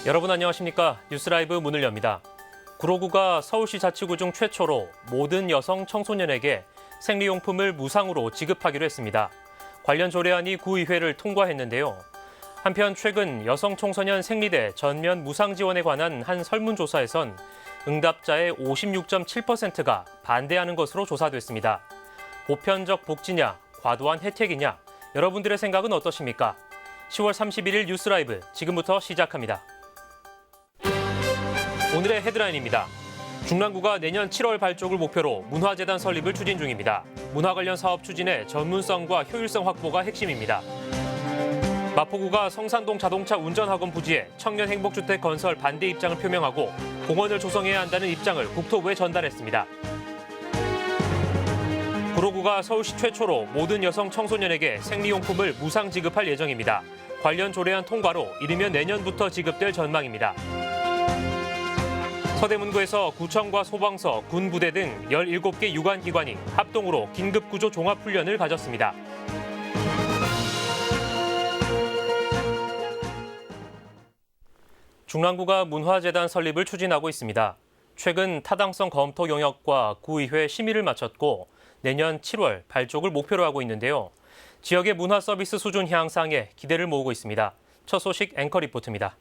여러분 안녕하십니까? 뉴스라이브 문을 엽니다. 구로구가 서울시 자치구 중 최초로 모든 여성 청소년에게 생리용품을 무상으로 지급하기로 했습니다. 관련 조례안이 구의회를 통과했는데요. 한편 최근 여성 청소년 생리대 전면 무상 지원에 관한 한 설문조사에선 응답자의 56.7%가 반대하는 것으로 조사됐습니다. 보편적 복지냐, 과도한 혜택이냐, 여러분들의 생각은 어떠십니까? 10월 31일 뉴스라이브 지금부터 시작합니다. 오늘의 헤드라인입니다. 중랑구가 내년 7월 발족을 목표로 문화재단 설립을 추진 중입니다. 문화 관련 사업 추진에 전문성과 효율성 확보가 핵심입니다. 마포구가 성산동 자동차 운전학원 부지에 청년 행복주택 건설 반대 입장을 표명하고 공원을 조성해야 한다는 입장을 국토부에 전달했습니다. 구로구가 서울시 최초로 모든 여성 청소년에게 생리용품을 무상 지급할 예정입니다. 관련 조례안 통과로 이르면 내년부터 지급될 전망입니다. 서대문구에서 구청과 소방서, 군부대 등 17개 유관기관이 합동으로 긴급구조 종합훈련을 가졌습니다. 중랑구가 문화재단 설립을 추진하고 있습니다. 최근 타당성 검토 영역과 구의회 심의를 마쳤고 내년 7월 발족을 목표로 하고 있는데요. 지역의 문화 서비스 수준 향상에 기대를 모으고 있습니다. 첫 소식 앵커 리포트입니다.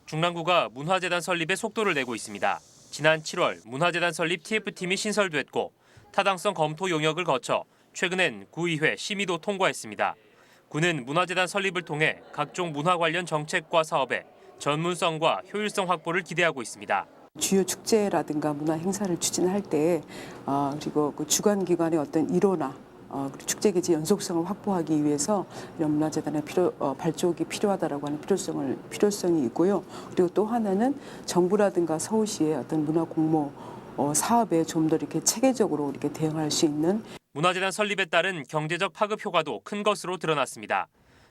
중랑구가 문화재단 설립에 속도를 내고 있습니다. 지난 7월 문화재단 설립 TF팀이 신설됐고 타당성 검토 용역을 거쳐 최근엔 구의회 심의도 통과했습니다. 구는 문화재단 설립을 통해 각종 문화 관련 정책과 사업에 전문성과 효율성 확보를 기대하고 있습니다. 주요 축제라든가 문화 행사를 추진할 때 그리고 그 주관기관의 어떤 일호나 그리고 축제 개최 연속성을 확보하기 위해서 이런 문화재단의 발족이 필요하다라고 하는 필요성이 있고요. 그리고 또 하나는 정부라든가 서울시의 어떤 문화 공모 사업에 좀 더 이렇게 체계적으로 이렇게 대응할 수 있는 문화재단 설립에 따른 경제적 파급 효과도 큰 것으로 드러났습니다.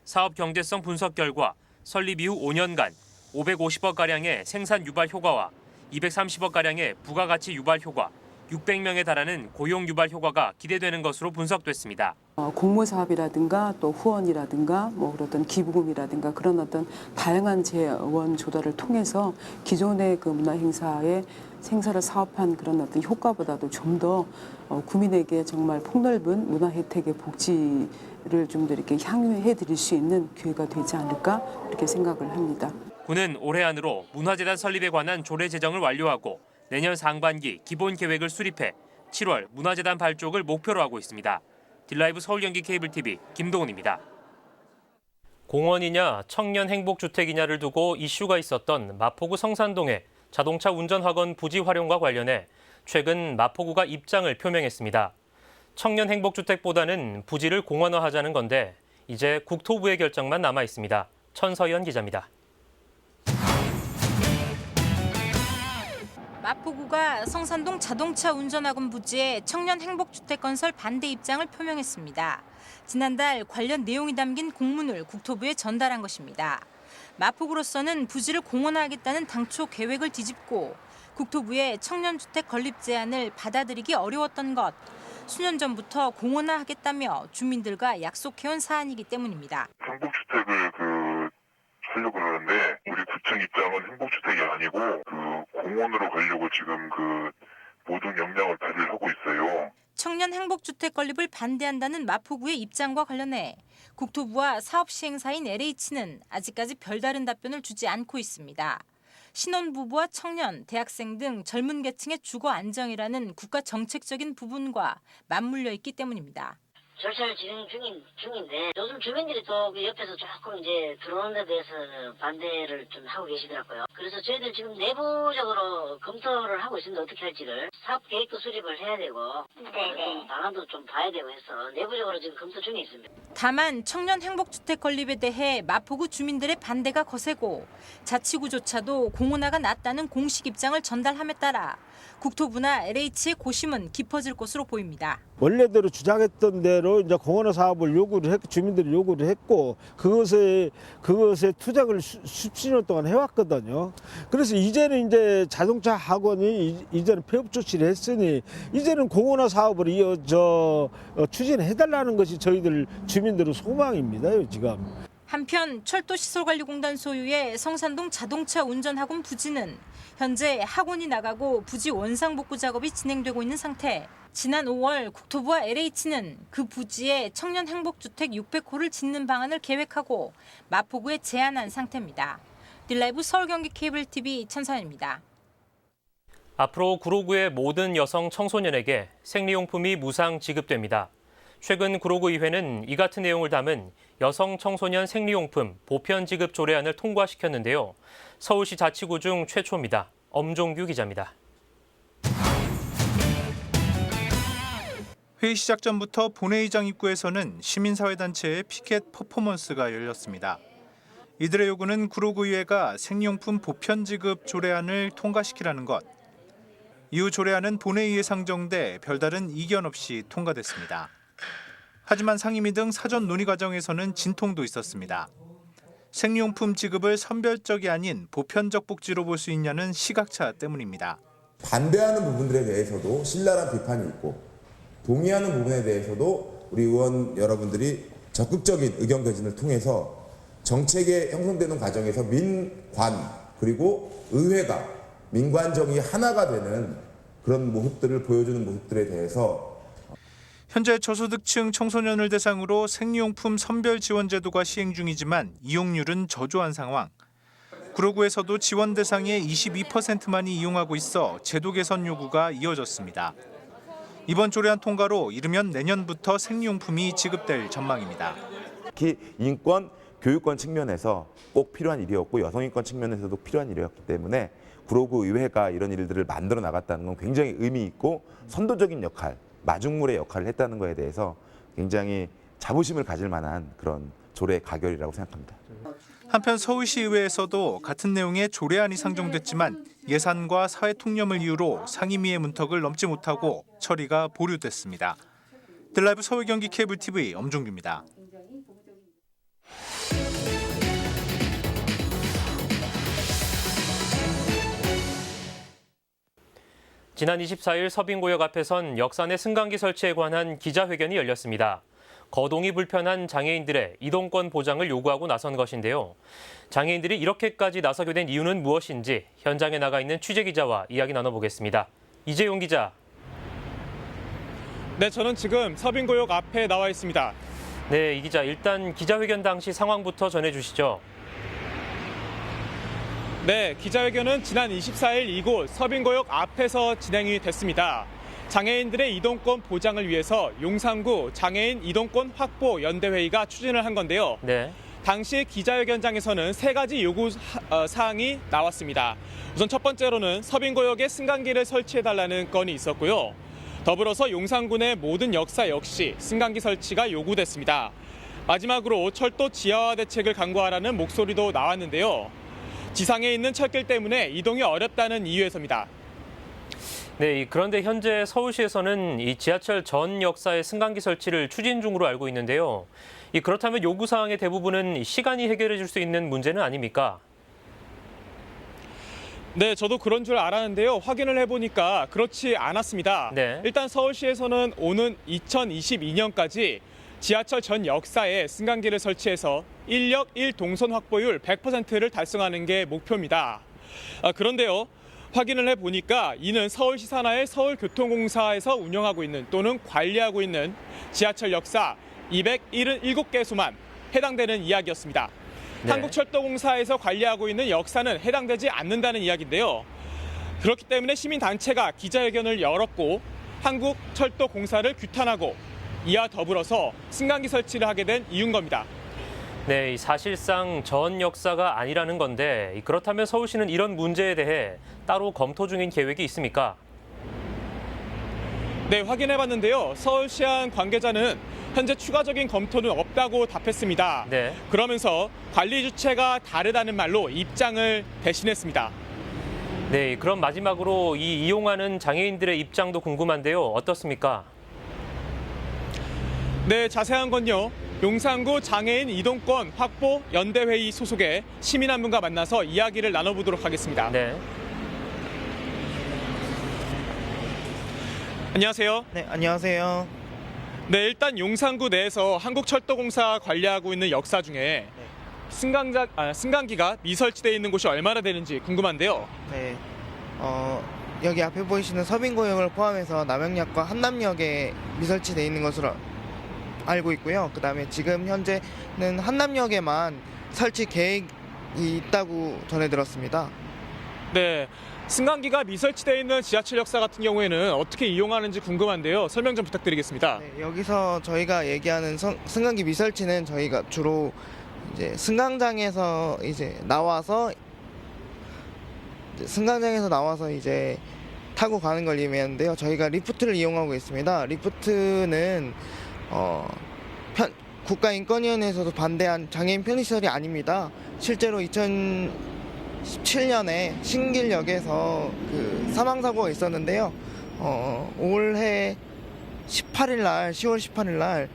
사업 경제성 분석 결과 설립 이후 5년간 550억가량의 생산 유발 효과와 230억가량의 부가가치 유발 효과, 600명에 달하는 고용 유발 효과가 기대되는 것으로 분석됐습니다. 공모 사업이라든가 또 후원이라든가 그런 기부금이라든가 그런 어떤 다양한 재원 조달을 통해서 기존의 그 문화 행사의 생사를 사업한 그런 어떤 효과보다도 좀 더 구민에게 정말 폭넓은 문화 혜택의 복지를 좀 더 이렇게 향유해 드릴 수 있는 기회가 되지 않을까 이렇게 생각을 합니다. 구는 올해 안으로 문화재단 설립에 관한 조례 제정을 완료하고 내년 상반기 기본 계획을 수립해 7월 문화재단 발족을 목표로 하고 있습니다. 딜라이브 서울경기 케이블TV 김동훈입니다. 공원이냐 청년 행복주택이냐를 두고 이슈가 있었던 마포구 성산동의 자동차 운전학원 부지 활용과 관련해 최근 마포구가 입장을 표명했습니다. 청년 행복주택보다는 부지를 공원화하자는 건데 이제 국토부의 결정만 남아 있습니다. 천서연 기자입니다. 마포구가 성산동 자동차 운전학원 부지에 청년 행복주택 건설 반대 입장을 표명했습니다. 지난달 관련 내용이 담긴 공문을 국토부에 전달한 것입니다. 마포구로서는 부지를 공원화하겠다는 당초 계획을 뒤집고 국토부의 청년주택 건립 제안을 받아들이기 어려웠던 것. 수년 전부터 공원화하겠다며 주민들과 약속해온 사안이기 때문입니다. 행복주택을 하려고 그러는데 우리 구청 입장은 행복주택이 아니고 공원으로 가려고 지금 모든 역량을 발휘하고 있어요. 청년 행복주택 건립을 반대한다는 마포구의 입장과 관련해 국토부와 사업 시행사인 LH는 아직까지 별다른 답변을 주지 않고 있습니다. 신혼부부와 청년, 대학생 등 젊은 계층의 주거 안정이라는 국가 정책적인 부분과 맞물려 있기 때문입니다. 절차를 진행 중인데 요즘 주민들이 또 그 옆에서 조금 이제 들어오는 데 대해서 반대를 좀 하고 계시더라고요. 그래서 저희들 지금 내부적으로 검토를 하고 있습니다. 어떻게 할지를. 사업 계획도 수립을 해야 되고 방안도 좀 봐야 되고 해서 내부적으로 지금 검토 중에 있습니다. 다만 청년 행복주택 건립에 대해 마포구 주민들의 반대가 거세고 자치구조차도 공원화가 낫다는 공식 입장을 전달함에 따라 국토부나 LH의 고심은 깊어질 것으로 보입니다. 원래대로 주장했던 대로 이제 공원화 사업을 주민들이 요구를 했고 그것에 투쟁을 수년 동안 해왔거든요. 그래서 이제는 이제 자동차 학원이 이제는 폐업 조치를 했으니 이제는 공원화 사업을 추진해달라는 것이 저희들 주민들의 소망입니다. 지금. 한편 철도시설관리공단 소유의 성산동 자동차 운전학원 부지는 현재 학원이 나가고 부지 원상복구 작업이 진행되고 있는 상태. 지난 5월 국토부와 LH는 그 부지에 청년 행복주택 600호를 짓는 방안을 계획하고 마포구에 제안한 상태입니다. 딜라이브 서울 경기 케이블 TV 천선입니다. 앞으로 구로구의 모든 여성 청소년에게 생리용품이 무상 지급됩니다. 최근 구로구의회는 이 같은 내용을 담은 여성 청소년 생리용품 보편 지급 조례안을 통과시켰는데요. 서울시 자치구 중 최초입니다. 엄종규 기자입니다. 회의 시작 전부터 본회의장 입구에서는 시민사회단체의 피켓 퍼포먼스가 열렸습니다. 이들의 요구는 구로구의회가 생리용품 보편 지급 조례안을 통과시키라는 것. 이후 조례안은 본회의에 상정돼 별다른 이견 없이 통과됐습니다. 하지만 상임위 등 사전 논의 과정에서는 진통도 있었습니다. 생리용품 지급을 선별적이 아닌 보편적 복지로 볼 수 있냐는 시각차 때문입니다. 반대하는 부분들에 대해서도 신랄한 비판이 있고 동의하는 부분에 대해서도 우리 의원 여러분들이 적극적인 의견 개진을 통해서 정책에 형성되는 과정에서 민관 그리고 의회가 민관정이 하나가 되는 그런 모습들을 보여주는 모습들에 대해서 현재 저소득층 청소년을 대상으로 생리용품 선별 지원 제도가 시행 중이지만 이용률은 저조한 상황. 구로구에서도 지원 대상의 22%만이 이용하고 있어 제도 개선 요구가 이어졌습니다. 이번 조례안 통과로 이르면 내년부터 생리용품이 지급될 전망입니다. 특히 인권, 교육권 측면에서 꼭 필요한 일이었고 여성인권 측면에서도 필요한 일이었기 때문에 구로구 의회가 이런 일들을 만들어 나갔다는 건 굉장히 의미 있고 선도적인 역할, 마중물의 역할을 했다는 것에 대해서 굉장히 자부심을 가질 만한 그런 조례 가결이라고 생각합니다. 한편 서울시의회에서도 같은 내용의 조례안이 상정됐지만 예산과 사회 통념을 이유로 상임위의 문턱을 넘지 못하고 처리가 보류됐습니다. 딜라이브 서울 경기 케이블 TV 엄종규입니다. 지난 24일 서빙구역 앞에선 역산의 승강기 설치에 관한 기자회견이 열렸습니다. 거동이 불편한 장애인들의 이동권 보장을 요구하고 나선 것인데요. 장애인들이 이렇게까지 나서게 된 이유는 무엇인지 현장에 나가 있는 취재기자와 이야기 나눠보겠습니다. 이재용 기자. 네, 저는 지금 서빙구역 앞에 나와 있습니다. 네, 이 기자, 일단 기자회견 당시 상황부터 전해주시죠. 네, 기자회견은 지난 24일 이곳 서빙구역 앞에서 진행이 됐습니다. 장애인들의 이동권 보장을 위해서 용산구 장애인 이동권 확보 연대회의가 추진을 한 건데요. 네. 당시 기자회견장에서는 세 가지 요구 사항이 나왔습니다. 우선 첫 번째로는 서빙구역에 승강기를 설치해달라는 건이 있었고요. 더불어서 용산구 내 모든 역사 역시 승강기 설치가 요구됐습니다. 마지막으로 철도 지하화 대책을 강구하라는 목소리도 나왔는데요. 지상에 있는 철길 때문에 이동이 어렵다는 이유에서입니다. 네, 그런데 현재 서울시에서는 이 지하철 전 역사의 승강기 설치를 추진 중으로 알고 있는데요. 그렇다면 요구사항의 대부분은 시간이 해결해 줄 수 있는 문제는 아닙니까? 네, 저도 그런 줄 알았는데요. 확인을 해보니까 그렇지 않았습니다. 네. 일단 서울시에서는 오는 2022년까지 지하철 전 역사에 승강기를 설치해서 인력 1동선 확보율 100%를 달성하는 게 목표입니다. 그런데요. 확인을 해보니까 이는 서울시 산하의 서울교통공사에서 운영하고 있는 또는 관리하고 있는 지하철 역사 277개소만 해당되는 이야기였습니다. 네. 한국철도공사에서 관리하고 있는 역사는 해당되지 않는다는 이야기인데요. 그렇기 때문에 시민단체가 기자회견을 열었고 한국철도공사를 규탄하고 이와 더불어서 승강기 설치를 하게 된 이유인 겁니다. 네, 사실상 전 역사가 아니라는 건데 그렇다면 서울시는 이런 문제에 대해 따로 검토 중인 계획이 있습니까? 네, 확인해봤는데요. 서울시향 관계자는 현재 추가적인 검토는 없다고 답했습니다. 네. 그러면서 관리 주체가 다르다는 말로 입장을 대신했습니다. 네, 그럼 마지막으로 이 이용하는 장애인들의 입장도 궁금한데요. 어떻습니까? 네, 자세한 건요. 용산구 장애인 이동권 확보 연대회의 소속의 시민 한 분과 만나서 이야기를 나눠보도록 하겠습니다. 네. 안녕하세요. 네, 안녕하세요. 네, 일단 용산구 내에서 한국철도공사 관리하고 있는 역사 중에 승강기가 미설치되어 있는 곳이 얼마나 되는지 궁금한데요. 네, 여기 앞에 보이시는 서빙고역을 포함해서 남영역과 한남역에 미설치되어 있는 것으로 알고 있고요. 그다음에 지금 현재는 한남역에만 설치 계획이 있다고 전해 들었습니다. 네, 승강기가 미설치되어 있는 지하철 역사 같은 경우에는 어떻게 이용하는지 궁금한데요. 설명 좀 부탁드리겠습니다. 네, 여기서 저희가 얘기하는 승강기 미설치는 저희가 주로 이제 승강장에서 나와서 이제 타고 가는 걸 의미하는데요. 저희가 리프트를 이용하고 있습니다. 리프트는 국가인권위원회에서도 반대한 장애인 편의시설이 아닙니다. 실제로 2017년에 신길역에서 그 사망사고가 있었는데요. 올해 10월 18일 날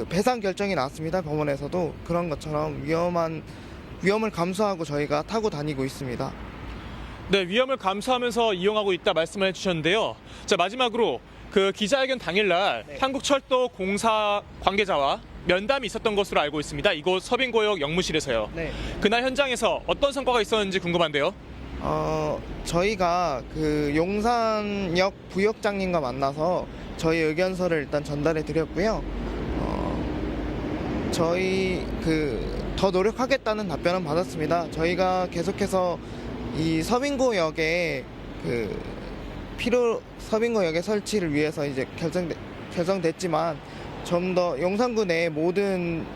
배상 결정이 나왔습니다. 법원에서도 그런 것처럼 위험을 감수하고 저희가 타고 다니고 있습니다. 네, 위험을 감수하면서 이용하고 있다 말씀을 해주셨는데요. 자, 마지막으로 그 기자회견 당일날 한국철도 공사 관계자와 면담이 있었던 것으로 알고 있습니다. 이곳 서빙고역 역무실에서요. 네. 그날 현장에서 어떤 성과가 있었는지 궁금한데요. 저희가 그 용산역 부역장님과 만나서 저희 의견서를 일단 전달해 드렸고요. 저희 더 노력하겠다는 답변은 받았습니다. 저희가 계속해서 이 서빙고역에 서빙고역의 설치를 위해서 이제 결정됐지만 좀 더 용산구 내 모든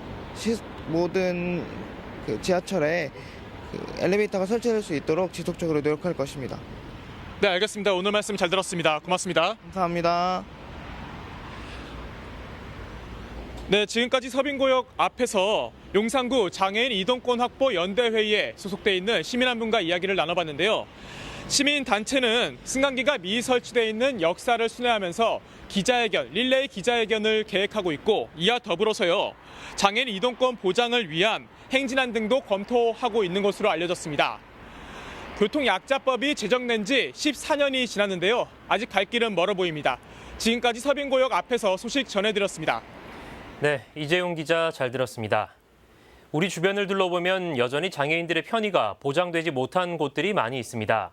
그 지하철에 엘리베이터가 설치될 수 있도록 지속적으로 노력할 것입니다. 네, 알겠습니다. 오늘 말씀 잘 들었습니다. 고맙습니다. 감사합니다. 네, 지금까지 서빙고역 앞에서 용산구 장애인 이동권 확보 연대회의에 소속돼 있는 시민 한 분과 이야기를 나눠봤는데요. 시민단체는 승강기가 미설치되어 있는 역사를 순회하면서 릴레이 기자회견을 계획하고 있고, 이와 더불어서요, 장애인 이동권 보장을 위한 행진안 등도 검토하고 있는 것으로 알려졌습니다. 교통약자법이 제정된 지 14년이 지났는데요. 아직 갈 길은 멀어 보입니다. 지금까지 서빙고역 앞에서 소식 전해드렸습니다. 네, 이재용 기자 잘 들었습니다. 우리 주변을 둘러보면 여전히 장애인들의 편의가 보장되지 못한 곳들이 많이 있습니다.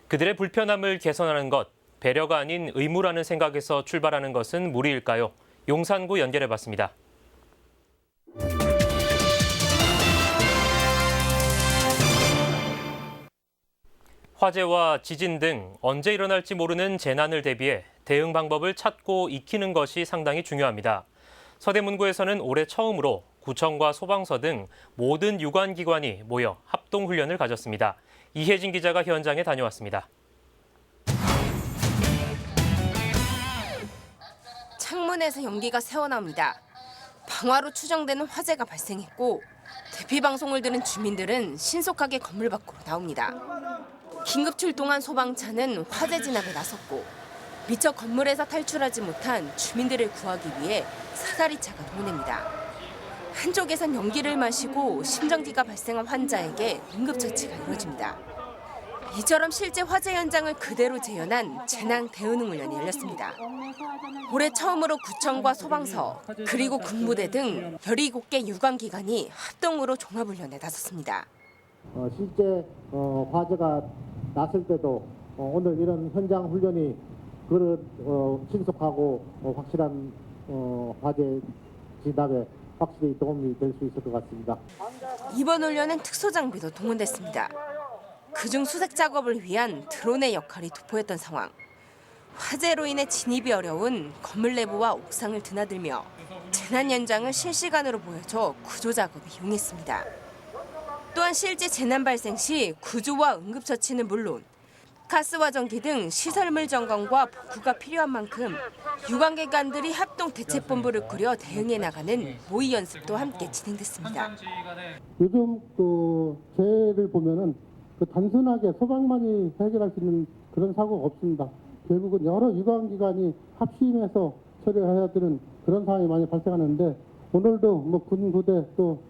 그들의 불편함을 개선하는 것, 배려가 아닌 의무라는 생각에서 출발하는 것은 무리일까요? 용산구 연결해봤습니다. 화재와 지진 등 언제 일어날지 모르는 재난을 대비해 대응 방법을 찾고 익히는 것이 상당히 중요합니다. 서대문구에서는 올해 처음으로 구청과 소방서 등 모든 유관기관이 모여 합동훈련을 가졌습니다. 이혜진 기자가 현장에 다녀왔습니다. 창문에서 연기가 새어나옵니다. 방화로 추정되는 화재가 발생했고 대피 방송을 들은 주민들은 신속하게 건물 밖으로 나옵니다. 긴급 출동한 소방차는 화재 진압에 나섰고 미처 건물에서 탈출하지 못한 주민들을 구하기 위해 사다리차가 동원됩니다. 한쪽에선 연기를 마시고 심정지가 발생한 환자에게 응급처치가 이루어집니다. 이처럼 실제 화재 현장을 그대로 재현한 재난 대응 훈련이 열렸습니다. 올해 처음으로 구청과 소방서 그리고 군부대 등 17개 유관기관이 합동으로 종합훈련에 나섰습니다. 실제 화재가 났을 때도 오늘 이런 현장 훈련이 신속하고 확실한 화재 진압에 확실히 도움이 될 수 있을 것 같습니다. 이번 훈련엔 특수장비도 동원됐습니다. 그중 수색 작업을 위한 드론의 역할이 돋보였던 상황. 화재로 인해 진입이 어려운 건물 내부와 옥상을 드나들며 재난 현장을 실시간으로 보여줘 구조 작업에 이용했습니다. 또한 실제 재난 발생 시 구조와 응급처치는 물론 가스와 전기 등 시설물 점검과 복구가 필요한 만큼 유관기관들이 합동 대책본부를 꾸려 대응해 나가는 모의 연습도 함께 진행됐습니다. 요즘 재해를 보면은 단순하게 소방만이 해결할 수 있는 그런 사고가 없습니다. 결국은 여러 유관기관이 합심해서 처리해야 되는 그런 상황이 많이 발생하는데 오늘도 군부대 또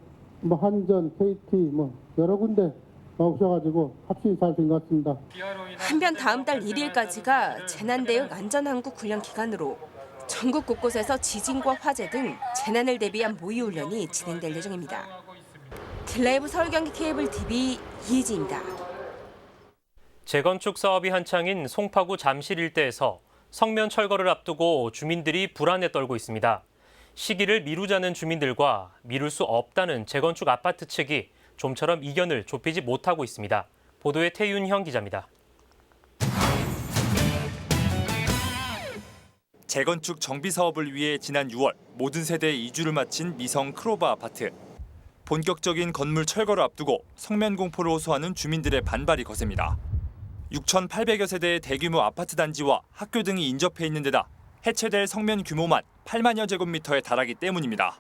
한전, KT 여러 군데 오셔가지고 합심이 잘 된 것 같습니다. 한편 다음 달 1일까지가 재난대응 안전한국 훈련 기간으로 전국 곳곳에서 지진과 화재 등 재난을 대비한 모의 훈련이 진행될 예정입니다. 딜라이브 서울 경기 케이블 TV 이혜지입니다. 재건축 사업이 한창인 송파구 잠실 일대에서 성면 철거를 앞두고 주민들이 불안에 떨고 있습니다. 시기를 미루자는 주민들과 미룰 수 없다는 재건축 아파트 측이 좀처럼 이견을 좁히지 못하고 있습니다. 보도에 태윤형 기자입니다. 재건축 정비 사업을 위해 지난 6월 모든 세대의 이주를 마친 미성 크로바 아파트. 본격적인 건물 철거를 앞두고 성면 공포를 호소하는 주민들의 반발이 거셉니다. 6,800여 세대의 대규모 아파트 단지와 학교 등이 인접해 있는 데다 해체될 성면 규모만 8만여 제곱미터에 달하기 때문입니다.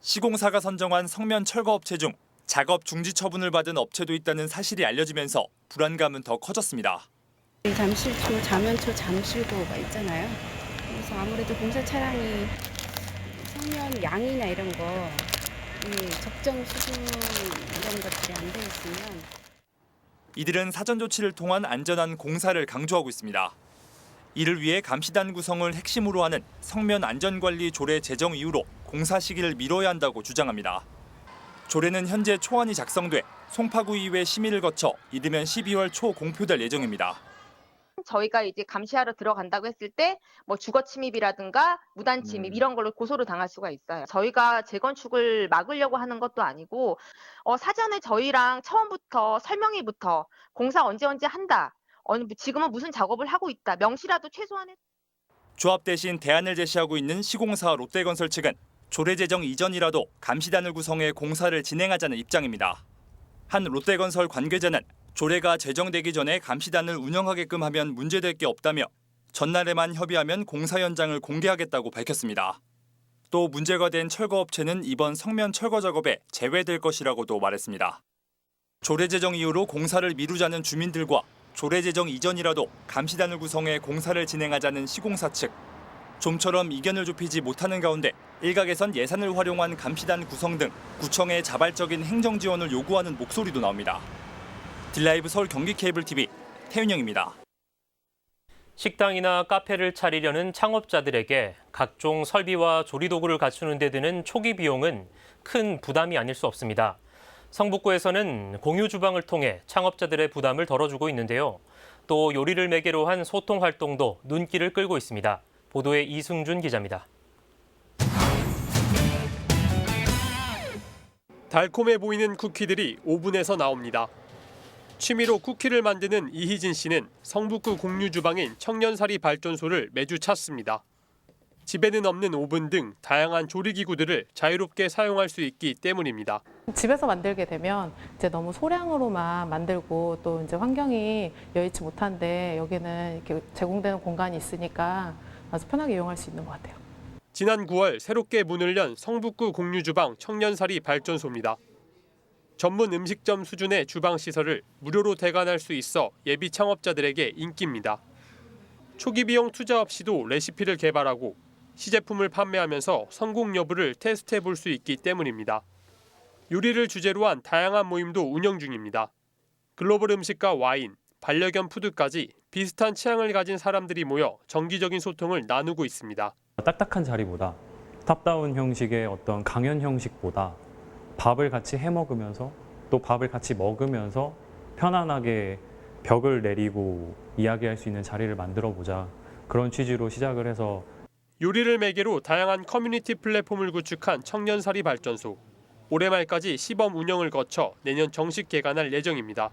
시공사가 선정한 성면 철거 업체 중 작업 중지 처분을 받은 업체도 있다는 사실이 알려지면서 불안감은 더 커졌습니다. 잠실초, 자면초, 잠실도가 있잖아요. 그래서 아무래도 공사 차량이 성면 양이나 이런 거 적정 수준 이런 것들이 안 돼 있으면 이들은 사전 조치를 통한 안전한 공사를 강조하고 있습니다. 이를 위해 감시단 구성을 핵심으로 하는 성면 안전관리 조례 제정 이후로 공사 시기를 미뤄야 한다고 주장합니다. 조례는 현재 초안이 작성돼 송파구의회 심의를 거쳐 이르면 12월 초 공표될 예정입니다. 저희가 이제 감시하러 들어간다고 했을 때 뭐 주거 침입이라든가 무단 침입 이런 걸로 고소를 당할 수가 있어요. 저희가 재건축을 막으려고 하는 것도 아니고 사전에 저희랑 처음부터 설명회부터 공사 언제 한다. 지금은 무슨 작업을 하고 있다. 명시라도 최소한의 조합 대신 대안을 제시하고 있는 시공사 롯데건설 측은 조례 제정 이전이라도 감시단을 구성해 공사를 진행하자는 입장입니다. 한 롯데건설 관계자는 조례가 제정되기 전에 감시단을 운영하게끔 하면 문제될 게 없다며 전날에만 협의하면 공사 현장을 공개하겠다고 밝혔습니다. 또 문제가 된 철거업체는 이번 성면 철거 작업에 제외될 것이라고도 말했습니다. 조례 제정 이후로 공사를 미루자는 주민들과 조례 제정 이전이라도 감시단을 구성해 공사를 진행하자는 시공사 측. 좀처럼 이견을 좁히지 못하는 가운데 일각에선 예산을 활용한 감시단 구성 등 구청의 자발적인 행정 지원을 요구하는 목소리도 나옵니다. 딜라이브 서울 경기 케이블 TV 태윤영입니다. 식당이나 카페를 차리려는 창업자들에게 각종 설비와 조리도구를 갖추는 데 드는 초기 비용은 큰 부담이 아닐 수 없습니다. 성북구에서는 공유 주방을 통해 창업자들의 부담을 덜어주고 있는데요. 또 요리를 매개로 한 소통 활동도 눈길을 끌고 있습니다. 보도에 이승준 기자입니다. 달콤해 보이는 쿠키들이 오븐에서 나옵니다. 취미로 쿠키를 만드는 이희진 씨는 성북구 공유주방인 청년사리 발전소를 매주 찾습니다. 집에는 없는 오븐 등 다양한 조리기구들을 자유롭게 사용할 수 있기 때문입니다. 집에서 만들게 되면 이제 너무 소량으로만 만들고 또 이제 환경이 여의치 못한데 여기는 이렇게 제공되는 공간이 있으니까 아주 편하게 이용할 수 있는 것 같아요. 지난 9월 새롭게 문을 연 성북구 공유주방 청년사리 발전소입니다. 전문 음식점 수준의 주방 시설을 무료로 대관할 수 있어 예비 창업자들에게 인기입니다. 초기 비용 투자 없이도 레시피를 개발하고 시제품을 판매하면서 성공 여부를 테스트해 볼 수 있기 때문입니다. 요리를 주제로 한 다양한 모임도 운영 중입니다. 글로벌 음식과 와인, 반려견 푸드까지 비슷한 취향을 가진 사람들이 모여 정기적인 소통을 나누고 있습니다. 딱딱한 자리보다 탑다운 형식의 어떤 강연 형식보다 밥을 같이 해 먹으면서 또 밥을 같이 먹으면서 편안하게 벽을 내리고 이야기할 수 있는 자리를 만들어 보자. 그런 취지로 시작을 해서 요리를 매개로 다양한 커뮤니티 플랫폼을 구축한 청년사리 발전소. 올해 말까지 시범 운영을 거쳐 내년 정식 개관할 예정입니다.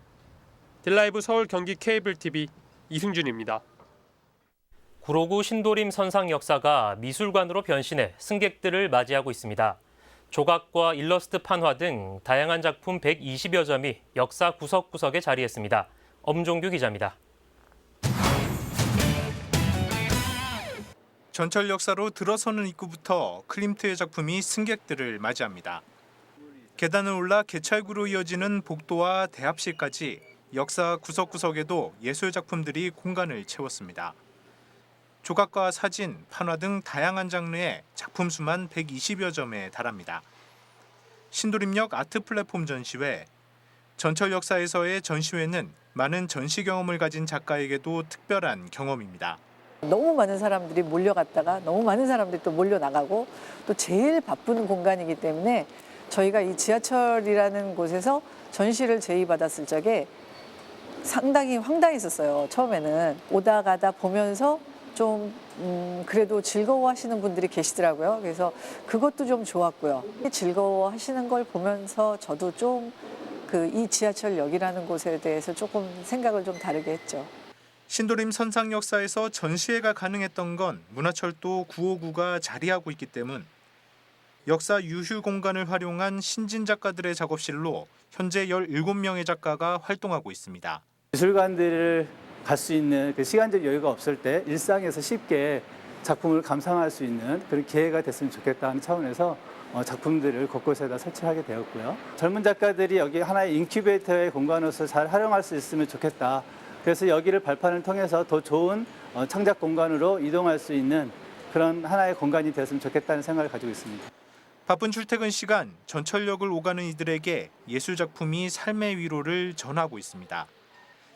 딜라이브 서울 경기 케이블 TV 이승준입니다. 구로구 신도림 선상 역사가 미술관으로 변신해 승객들을 맞이하고 있습니다. 조각과 일러스트 판화 등 다양한 작품 120여 점이 역사 구석구석에 자리했습니다. 엄종규 기자입니다. 전철 역사로 들어서는 입구부터 클림트의 작품이 승객들을 맞이합니다. 계단을 올라 개찰구로 이어지는 복도와 대합실까지 역사 구석구석에도 예술 작품들이 공간을 채웠습니다. 조각과 사진, 판화 등 다양한 장르의 작품 수만 120여 점에 달합니다. 신도림역 아트 플랫폼 전시회, 전철 역사에서의 전시회는 많은 전시 경험을 가진 작가에게도 특별한 경험입니다. 너무 많은 사람들이 몰려갔다가 너무 많은 사람들이 또 몰려나가고 또 제일 바쁜 공간이기 때문에 저희가 이 지하철이라는 곳에서 전시를 제의받았을 적에 상당히 황당했었어요. 처음에는 오다 가다 보면서 좀 그래도 즐거워하시는 분들이 계시더라고요. 그래서 그것도 좀 좋았고요. 즐거워하시는 걸 보면서 저도 좀 이 지하철역이라는 곳에 대해서 조금 생각을 좀 다르게 했죠. 신도림 선상 역사에서 전시회가 가능했던 건 문화철도 959가 자리하고 있기 때문. 역사 유휴 공간을 활용한 신진 작가들의 작업실로 현재 17명의 작가가 활동하고 있습니다. 미술관들을 갈 수 있는 그 시간적 여유가 없을 때 일상에서 쉽게 작품을 감상할 수 있는 그런 기회가 됐으면 좋겠다는 차원에서 작품들을 곳곳에다 설치하게 되었고요. 젊은 작가들이 여기 하나의 인큐베이터의 공간으로서 잘 활용할 수 있으면 좋겠다. 그래서 여기를 발판을 통해서 더 좋은 창작 공간으로 이동할 수 있는 그런 하나의 공간이 되었으면 좋겠다는 생각을 가지고 있습니다. 바쁜 출퇴근 시간 전철역을 오가는 이들에게 예술 작품이 삶의 위로를 전하고 있습니다.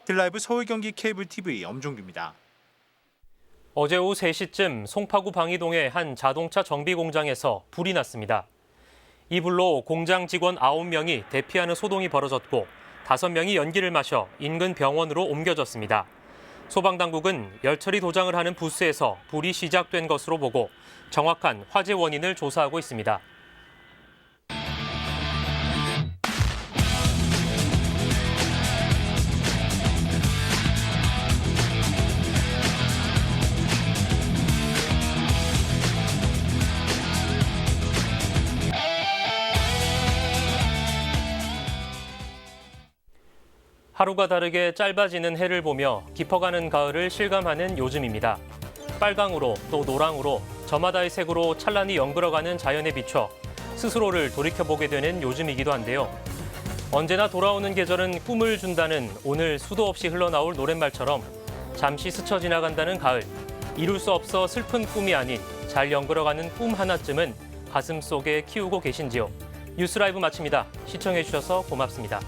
딜라이브 서울 경기 케이블 TV 엄종규입니다. 어제 오후 3시쯤 송파구 방이동의 한 자동차 정비 공장에서 불이 났습니다. 이 불로 공장 직원 9명이 대피하는 소동이 벌어졌고 5명이 연기를 마셔 인근 병원으로 옮겨졌습니다. 소방당국은 열처리 도장을 하는 부스에서 불이 시작된 것으로 보고 정확한 화재 원인을 조사하고 있습니다. 하루가 다르게 짧아지는 해를 보며 깊어가는 가을을 실감하는 요즘입니다. 빨강으로 또 노랑으로 저마다의 색으로 찬란히 연그러가는 자연에 비춰 스스로를 돌이켜보게 되는 요즘이기도 한데요. 언제나 돌아오는 계절은 꿈을 준다는 오늘 수도 없이 흘러나올 노랫말처럼 잠시 스쳐 지나간다는 가을. 이룰 수 없어 슬픈 꿈이 아닌 잘 연그러가는 꿈 하나쯤은 가슴속에 키우고 계신지요. 뉴스 라이브 마칩니다. 시청해주셔서 고맙습니다.